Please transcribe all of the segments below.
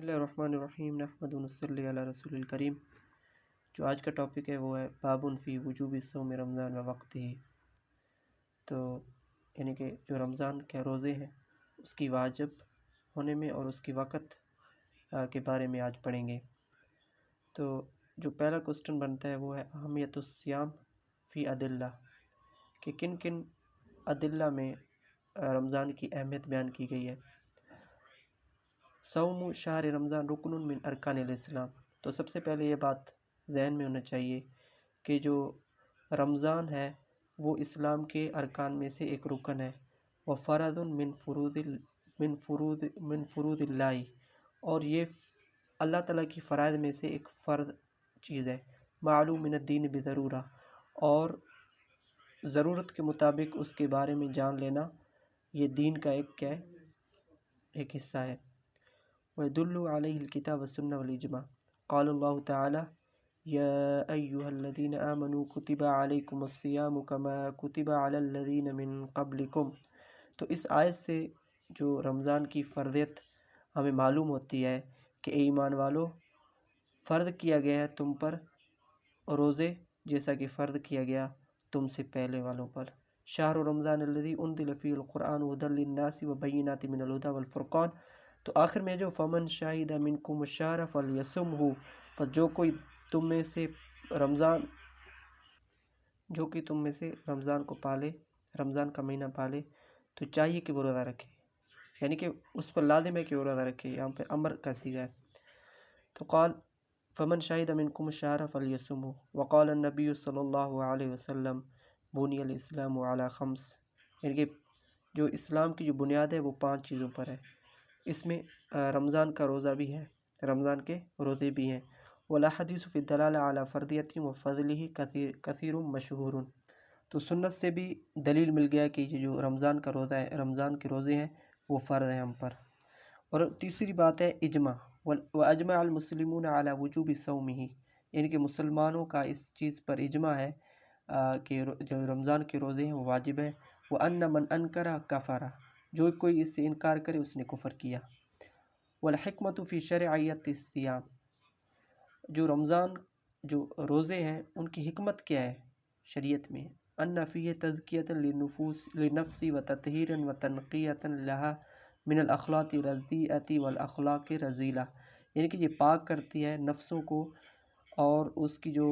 اللہ الرحمن الرحیم نحمد ونصلی علی رسول الکریم۔ جو آج کا ٹاپک ہے وہ ہے بابٌ فی وجوب صوم رمضان و وقت ہی۔ تو یعنی کہ جو رمضان کے روزے ہیں اس کی واجب ہونے میں اور اس کی وقت کے بارے میں آج پڑھیں گے۔ تو جو پہلا کوسچن بنتا ہے وہ ہے اہمیت الصیام فی ادلہ، کہ کن کن ادلہ میں رمضان کی اہمیت بیان کی گئی ہے۔ صوم شہر رمضان رکن من ارکان الاسلام، تو سب سے پہلے یہ بات ذہن میں ہونا چاہیے کہ جو رمضان ہے وہ اسلام کے ارکان میں سے ایک رکن ہے، وہ فرض من فروض اللہ، اور یہ اللہ تعالیٰ کی فرائض میں سے ایک فرض چیز ہے، معلوم من الدین بضرورہ، اور ضرورت کے مطابق اس کے بارے میں جان لینا یہ دین کا ایک حصہ ہے۔ ويدل عليه الكتاب والسنة والإجماع، قال الله تعالى يا أيها الذين آمنوا كتب عليكم الصيام كما كتب على الذين من قبلكم۔ تو اس آیت سے جو رمضان کی فرضیت ہمیں معلوم ہوتی ہے کہ اے ایمان والو، فرض کیا گیا ہے تم پر روزے جیسا کہ فرض کیا گیا تم سے پہلے والوں پر۔ شہر رمضان الذي انزل فيه القرآن هدى للناس وبينات من الهدى والفرقان، تو آخر میں جو فمن شاہد منکم الشہر فلیصمہ، پر جو کوئی تم میں سے رمضان کو پالے، رمضان کا مہینہ پالے، تو چاہیے کہ وہ روزہ رکھے، یعنی کہ اس پر لازم ہے کہ وہ روزہ رکھے، یہاں پہ امر کا صیغہ ہے۔ تو قال فمن شاہد منکم الشہر فلیصمہ، وقال النبی صلی اللہ علیہ وسلم بنی الاسلام علی خمس، یعنی کہ جو اسلام کی جو بنیاد ہے وہ 5 چیزوں پر ہے، اس میں رمضان کا روزہ بھی ہے، رمضان کے روزے بھی ہیں۔ والاحادیث فی الدلالہ علی فردیت و فضلہ کثیر مشہور، تو سنت سے بھی دلیل مل گیا کہ یہ جو رمضان کا روزہ ہے، رمضان کے روزے ہیں وہ فرض ہیں ہم پر۔ اور تیسری بات ہے اجماع، واجمع المسلمون علی وجوب صومہ، یعنی کہ مسلمانوں کا اس چیز پر اجماع ہے کہ جو رمضان کے روزے ہیں وہ واجب ہیں۔ وان من انکر کفر، جو کوئی اس سے انکار کرے اس نے کفر کیا۔ والحکمت فی شرعیت الصیام، جو رمضان جو روزے ہیں ان کی حکمت کیا ہے شریعت میں، ان فیہ تزکیۃ للنفس وتطہیر وتنقیۃ لہا من الاخلاق الردیئۃ والاخلاق الرذیلہ، یعنی کہ یہ پاک کرتی ہے نفسوں کو اور اس کی جو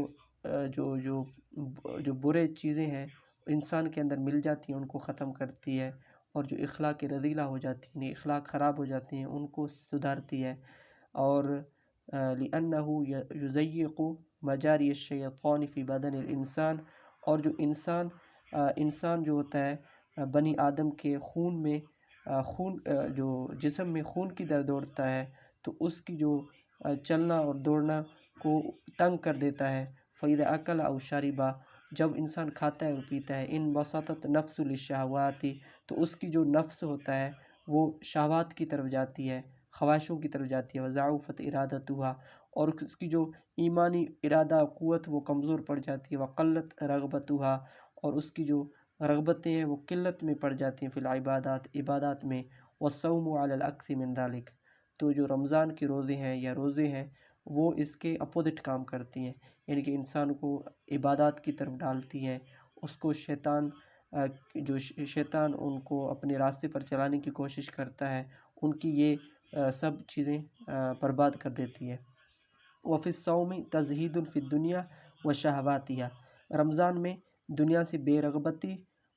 برے چیزیں ہیں انسان کے اندر مل جاتی ہیں ان کو ختم کرتی ہے، اور جو اخلاق رذیلہ ہو جاتی ہیں، اخلاق خراب ہو جاتی ہیں ان کو سدھارتی ہے، اور لِأَنَّهُ يُضَيِّقُ مَجَارِيَ الشَّيْطَانِ فِي بَدَنِ الْإِنسان، اور جو انسان جو ہوتا ہے بنی آدم کے خون میں جو جسم میں خون کی طرح دوڑتا ہے تو اس کی جو چلنا اور دوڑنا کو تنگ کر دیتا ہے۔ فَإِذَا أَكَلَ أَوْ شَرِبَ، جب انسان کھاتا ہے اور پیتا ہے، ان بسطت نفس للشہوات، تو اس کی جو نفس ہوتا ہے وہ شہوات کی طرف جاتی ہے، خواہشوں کی طرف جاتی ہے، وضعفت ارادتها، اور اس کی جو ایمانی ارادہ قوت وہ کمزور پڑ جاتی ہے، وقلت رغبتها، اور اس کی جو رغبتیں ہیں وہ قلت میں پڑ جاتی ہیں، فی العبادات، عبادات میں، والصوم علی الاکثر من ذلک، تو جو رمضان کے روزے ہیں یا روزے ہیں وہ اس کے اپوزٹ کام کرتی ہیں، یعنی کہ انسان کو عبادات کی طرف ڈالتی ہیں، اس کو شیطان ان کو اپنے راستے پر چلانے کی کوشش کرتا ہے، ان کی یہ سب چیزیں برباد کر دیتی ہے۔ وفی الصوم تزہید فی الدنیا وشہواتها، رمضان میں دنیا سے بے رغبتی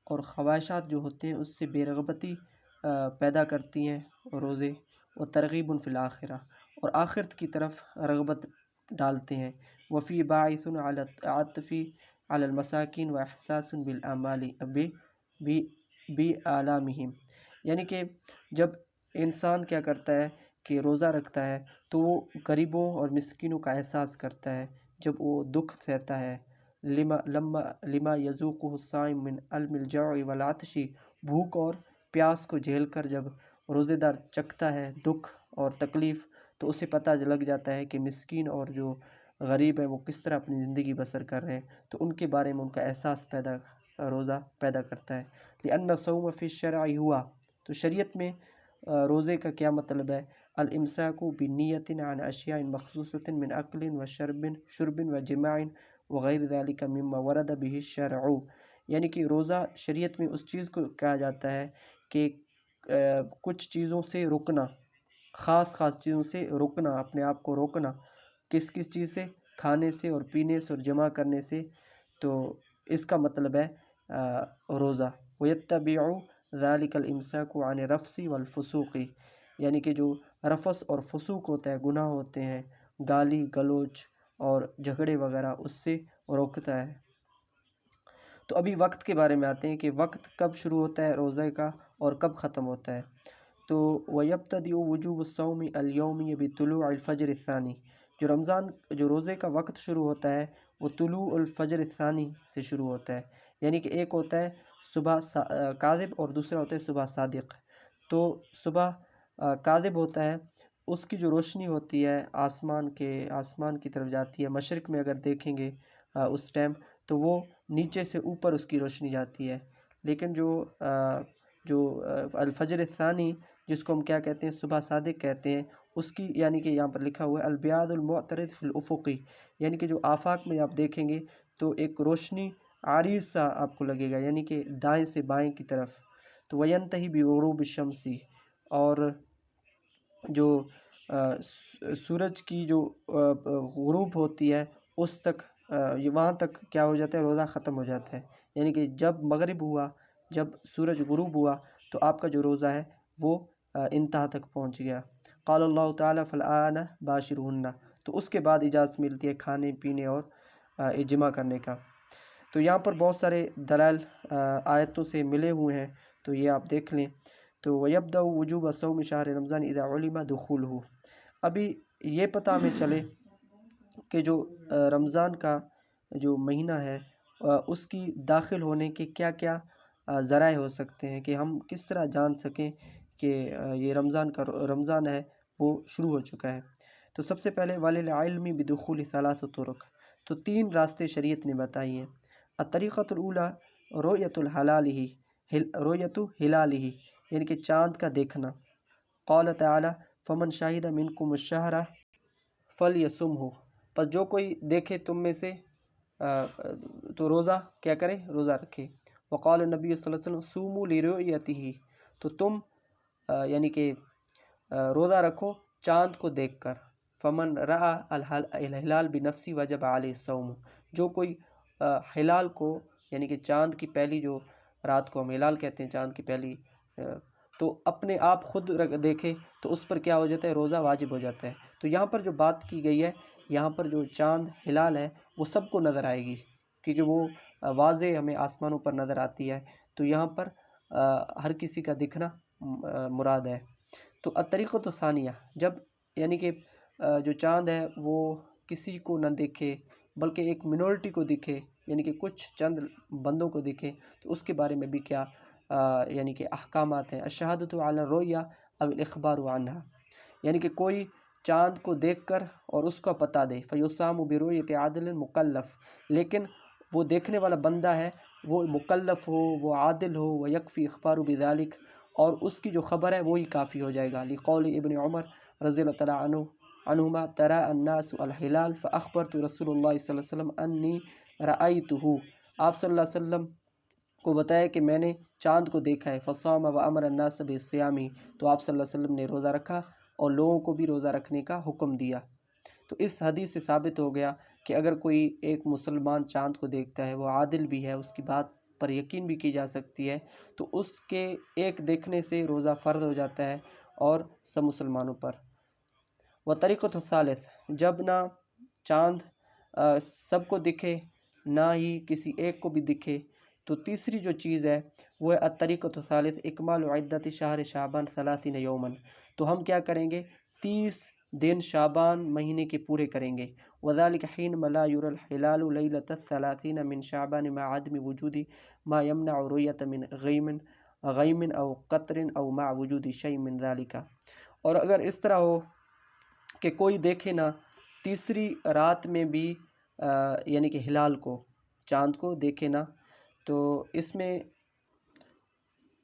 اور خواہشات جو ہوتے ہیں اس سے بے رغبتی پیدا کرتی ہیں روزے، و ترغیب فی الآخرہ، اور آخرت کی طرف رغبت ڈالتے ہیں۔ وفی باعث علی العطف علی المساکین و احساس بآلامہم، یعنی کہ جب انسان کیا کرتا ہے کہ روزہ رکھتا ہے تو وہ غریبوں اور مسکینوں کا احساس کرتا ہے جب وہ دکھ سہتا ہے، لما یذوقہ الصائم من الم الجوع والعطش، بھوک اور پیاس کو جھیل کر جب روزے دار چکھتا ہے دکھ اور تکلیف تو اسے پتہ لگ جاتا ہے کہ مسکین اور جو غریب ہیں وہ کس طرح اپنی زندگی بسر کر رہے ہیں، تو ان کے بارے میں ان کا احساس روزہ پیدا کرتا ہے۔ لأن الصوم فی الشرع ہوا، تو شریعت میں روزے کا کیا مطلب ہے، الامساک بنیت عن اشیاء مخصوصۃ من اکل و شرب و جماع وغیر ذلک مما ورد به الشرع، یعنی کہ روزہ شریعت میں اس چیز کو کہا جاتا ہے کہ کچھ چیزوں سے رکنا، خاص چیزوں سے رکنا، اپنے آپ کو روکنا، کس چیز سے؟ کھانے سے اور پینے سے اور جمع کرنے سے، تو اس کا مطلب ہے روزہ۔ وَيَتَّبِعُ ذَلِكَ الْإِمْسَاكُ عَنِ الرَّفْثِ وَالْفُسُوقِ، یعنی کہ جو رفث اور فسوق ہوتا ہے، گناہ ہوتے ہیں، گالی گلوچ اور جھگڑے وغیرہ، اس سے روکتا ہے۔ تو ابھی وقت کے بارے میں آتے ہیں کہ وقت کب شروع ہوتا ہے روزے کا اور کب ختم ہوتا ہے۔ تو وَيَبْتَدِئُ وُجُوبُ الصَّوْمِ الْيَوْمِ بِطُلُوعِ الْفَجْرِ الثَّانِي، جو روزے کا وقت شروع ہوتا ہے وہ طلوع الفجر الثانی سے شروع ہوتا ہے، یعنی کہ ایک ہوتا ہے صبح کاذب اور دوسرا ہوتا ہے صبح صادق۔ تو صبح کاذب ہوتا ہے، اس کی جو روشنی ہوتی ہے آسمان کی طرف جاتی ہے، مشرق میں اگر دیکھیں گے اس ٹائم تو وہ نیچے سے اوپر اس کی روشنی جاتی ہے، لیکن جو الفجر الثانی جس کو ہم کیا کہتے ہیں، صبح صادق کہتے ہیں، اس کی یعنی کہ یہاں پر لکھا ہوا ہے البیاض المعترض فی الافقی، یعنی کہ جو آفاق میں آپ دیکھیں گے تو ایک روشنی عریض سا آپ کو لگے گا، یعنی کہ دائیں سے بائیں کی طرف۔ تو وینتہی بغروب الشمس، اور جو سورج کی جو غروب ہوتی ہے اس تک، وہاں تک کیا ہو جاتا ہے، روزہ ختم ہو جاتا ہے، یعنی کہ جب مغرب ہوا، جب سورج غروب ہوا تو آپ کا جو روزہ ہے وہ انتہا تک پہنچ گیا۔ قال اللہ تعالیٰ فالآن باشرہن، تو اس کے بعد اجازت ملتی ہے کھانے پینے اور جمع کرنے کا۔ تو یہاں پر بہت سارے دلائل آیتوں سے ملے ہوئے ہیں، تو یہ آپ دیکھ لیں۔ تو وَيَبْدَأُ وُجُوبَ صَوْمِ شَهْرِ رمضان اذا علم دخولہ، ابھی یہ پتہ ہمیں چلے کہ جو رمضان کا جو مہینہ ہے اس کی داخل ہونے کے کیا کیا ذرائع ہو سکتے ہیں، کہ ہم کس طرح جان سکیں کہ یہ رمضان ہے وہ شروع ہو چکا ہے۔ تو سب سے پہلے وَلِلْعِلْمِ بِدُخُولِ ثَلَاثَةُ طُرُقٍ، تو 3 راستے شریعت نے بتائی ہیں۔ الطریقۃ الاولیٰ رؤیۃ ہلالہ، یعنی کہ چاند کا دیکھنا۔ قال تعالی فمن شہد منکم الشہر فلیصمہ، پس جو کوئی دیکھے تم میں سے تو روزہ کیا کرے، روزہ رکھے۔ وقال نبی صلی اللہ علیہ وسلم صوموا لرؤیتہ، تو تم یعنی کہ روزہ رکھو چاند کو دیکھ کر۔ فمن رأى الہلال بنفسی وجب علیہ الصوم، جو کوئی ہلال کو یعنی کہ چاند کی پہلی جو رات کو ہم ہلال کہتے ہیں، چاند کی پہلی، تو اپنے آپ خود دیکھے تو اس پر کیا ہو جاتا ہے، روزہ واجب ہو جاتا ہے۔ تو یہاں پر جو بات کی گئی ہے، یہاں پر جو چاند ہلال ہے وہ سب کو نظر آئے گی، کیونکہ وہ واضح ہمیں آسمانوں پر نظر آتی ہے، تو یہاں پر ہر کسی کا دکھنا مراد ہے۔ تو الطریقۃ الثانیہ، جب یعنی کہ جو چاند ہے وہ کسی کو نہ دیکھے بلکہ ایک منورٹی کو دکھے، یعنی کہ کچھ چند بندوں کو دکھے، تو اس کے بارے میں بھی کیا یعنی کہ احکامات ہیں۔ الشہادۃ علی الرؤیا او الاخبار عنہا، یعنی کہ کوئی چاند کو دیکھ کر اور اس کا پتہ دے، فیصام برؤیت عادل مکلف، لیکن وہ دیکھنے والا بندہ ہے وہ مکلف ہو، وہ عادل ہو، ویکفی اخبار بذالک، اور اس کی جو خبر ہے وہی کافی ہو جائے گا۔ لقول ابن عمر رضی اللہ تعالیٰ عنہما ترى الناس الہلال فاخبرت رسول اللہ صلی اللہ علیہ وسلم انی رأیتہ، آپ صلی اللہ علیہ وسلم کو بتایا کہ میں نے چاند کو دیکھا ہے۔ فصام وامر الناس بصیامہ، تو آپ صلی اللہ علیہ وسلم نے روزہ رکھا اور لوگوں کو بھی روزہ رکھنے کا حکم دیا۔ تو اس حدیث سے ثابت ہو گیا کہ اگر کوئی ایک مسلمان چاند کو دیکھتا ہے، وہ عادل بھی ہے، اس کی بات پر یقین بھی کی جا سکتی ہے، تو اس کے ایک دیکھنے سے روزہ فرض ہو جاتا ہے اور سب مسلمانوں پر۔ وطریقۃ الثالث، جب نہ چاند سب کو دکھے نہ ہی کسی ایک کو بھی دکھے، تو تیسری جو چیز ہے وہ ہے الطریقۃ الثالث اکمال عدۃ شہر شعبان 30 یوما، تو ہم کیا کریں گے، 30 دن شعبان مہینے کے پورے کریں گے۔ وذلك حينما لا يرى الهلال ليلة 30 من شعبان مع عدم وجود ما يمنع رؤية من غيم او قطر او مع وجود شيء من ذلك، اور اگر اس طرح ہو کہ کوئی دیکھے نہ تیسری رات میں بھی یعنی کہ ہلال کو، چاند کو دیکھے نہ، تو اس میں